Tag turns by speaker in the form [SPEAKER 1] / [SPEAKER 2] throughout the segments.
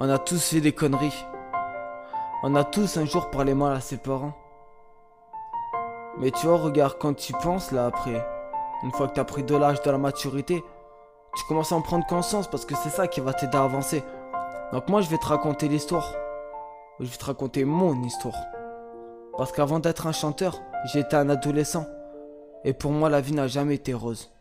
[SPEAKER 1] On a tous fait des conneries. On a tous un jour parlé mal à ses parents. Mais tu vois, regarde, quand tu y penses là après, une fois que t'as pris de l'âge, de la maturité, tu commences à en prendre conscience parce que c'est ça qui va t'aider à avancer. Donc moi je vais te raconter l'histoire. Je vais te raconter mon histoire. Parce qu'avant d'être un chanteur, j'étais un adolescent. Et pour moi la vie n'a jamais été rose.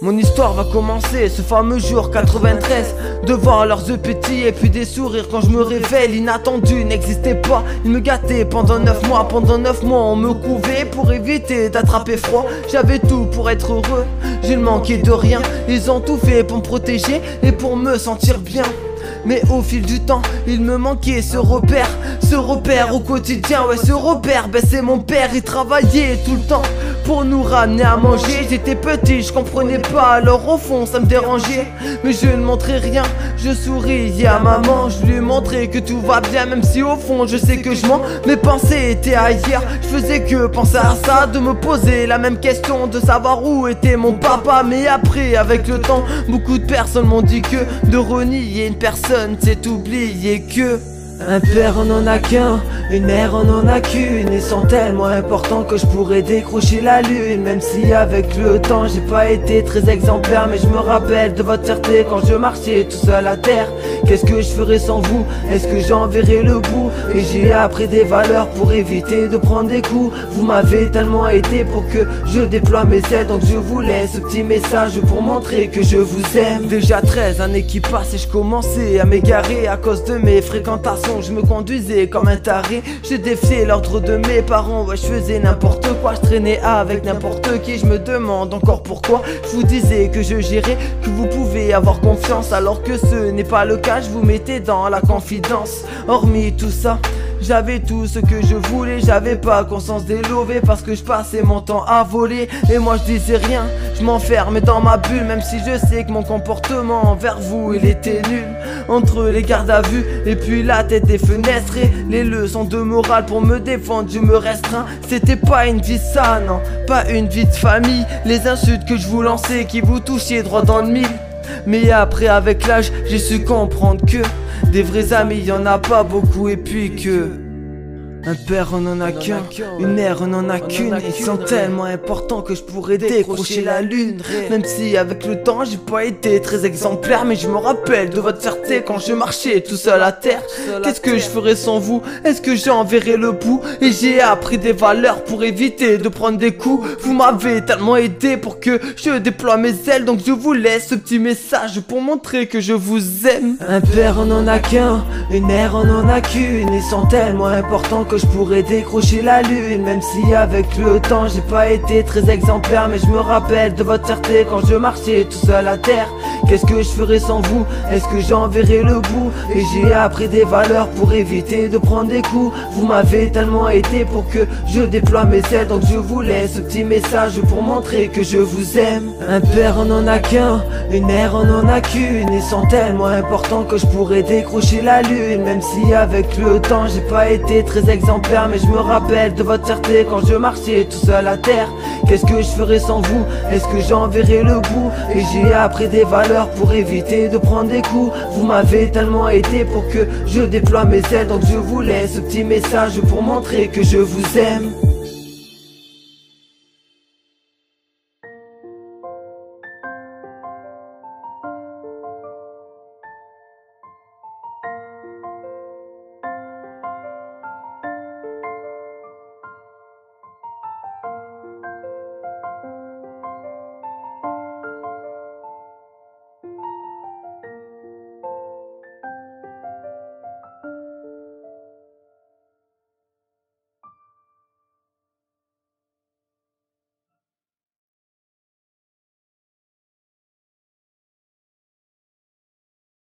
[SPEAKER 1] Mon histoire va commencer ce fameux jour 93, devant leurs yeux petits et puis des sourires quand je me révèle. L'inattendu n'existait pas, ils me gâtaient pendant 9 mois. Pendant 9 mois on me couvait pour éviter d'attraper froid. J'avais tout pour être heureux, je ne manquais de rien. Ils ont tout fait pour me protéger et pour me sentir bien. Mais au fil du temps, il me manquait ce repère au quotidien, ouais ce repère, ben c'est mon père, il travaillait tout le temps pour nous ramener à manger. J'étais petit, je comprenais pas, alors au fond ça me dérangeait. Mais je ne montrais rien, je souriais à maman, je lui montrais que tout va bien. Même si au fond je sais que je mens, mes pensées étaient ailleurs. Je faisais que penser à ça, de me poser la même question, de savoir où était mon papa. Mais après, avec le temps, beaucoup de personnes m'ont dit que de renier une personne, c'est oublier que un père on en a qu'un, une mère on en a qu'une. Ils sont tellement importants que je pourrais décrocher la lune. Même si avec le temps j'ai pas été très exemplaire, mais je me rappelle de votre fierté quand je marchais tout seul à terre. Qu'est-ce que je ferais sans vous? Est-ce que j'en verrais le bout? Et j'ai appris des valeurs pour éviter de prendre des coups. Vous m'avez tellement aidé pour que je déploie mes ailes. Donc je vous laisse ce petit message pour montrer que je vous aime. Déjà 13 années qui passent et je commençais à m'égarer à cause de mes fréquentations. Je me conduisais comme un taré, je défiais l'ordre de mes parents. Ouais, je faisais n'importe quoi, je traînais avec n'importe qui. Je me demande encore pourquoi je vous disais que je gérais, que vous pouvez avoir confiance, alors que ce n'est pas le cas. Je vous mettais dans la confidence. Hormis tout ça, j'avais tout ce que je voulais. J'avais pas conscience des lovés parce que je passais mon temps à voler. Et moi je disais rien, je m'enfermais dans ma bulle. Même si je sais que mon comportement envers vous il était nul. Entre les gardes à vue et puis la tête des fenêtres et les leçons de morale pour me défendre, je me restreins. C'était pas une vie sana, non, pas une vie de famille. Les insultes que je vous lançais qui vous touchaient droit dans le mille. Mais après avec l'âge j'ai su comprendre que des vrais amis y'en a pas beaucoup. Et puis que un père on en a qu'un, une mère on en a qu'une. Ils sont tellement importants que je pourrais décrocher la lune. Même si avec le temps j'ai pas été très exemplaire, mais je me rappelle de votre fierté quand je marchais tout seul à terre. Qu'est-ce que je ferais sans vous? Est-ce que j'en verrais le bout? Et j'ai appris des valeurs pour éviter de prendre des coups. Vous m'avez tellement aidé pour que je déploie mes ailes. Donc je vous laisse ce petit message pour montrer que je vous aime. Un père on en a qu'un, une mère on en a qu'une. Ils sont tellement importants que je pourrais décrocher la lune. Même si avec le temps j'ai pas été très exemplaire, mais je me rappelle de votre fierté quand je marchais tout seul à terre. Qu'est-ce que je ferais sans vous? Est-ce que j'en verrais le bout? Et j'ai appris des valeurs pour éviter de prendre des coups. Vous m'avez tellement aidé pour que je déploie mes ailes. Donc je vous laisse ce petit message pour montrer que je vous aime. Un père on en a qu'un, une mère on en a qu'une. Ils sont tellement importants que je pourrais décrocher la lune. Même si avec le temps j'ai pas été très exemplaire, mais je me rappelle de votre fierté quand je marchais tout seul à terre. Qu'est-ce que je ferais sans vous? Est-ce que j'en verrais le bout? Et j'ai appris des valeurs pour éviter de prendre des coups. Vous m'avez tellement aidé pour que je déploie mes ailes. Donc je vous laisse ce petit message pour montrer que je vous aime.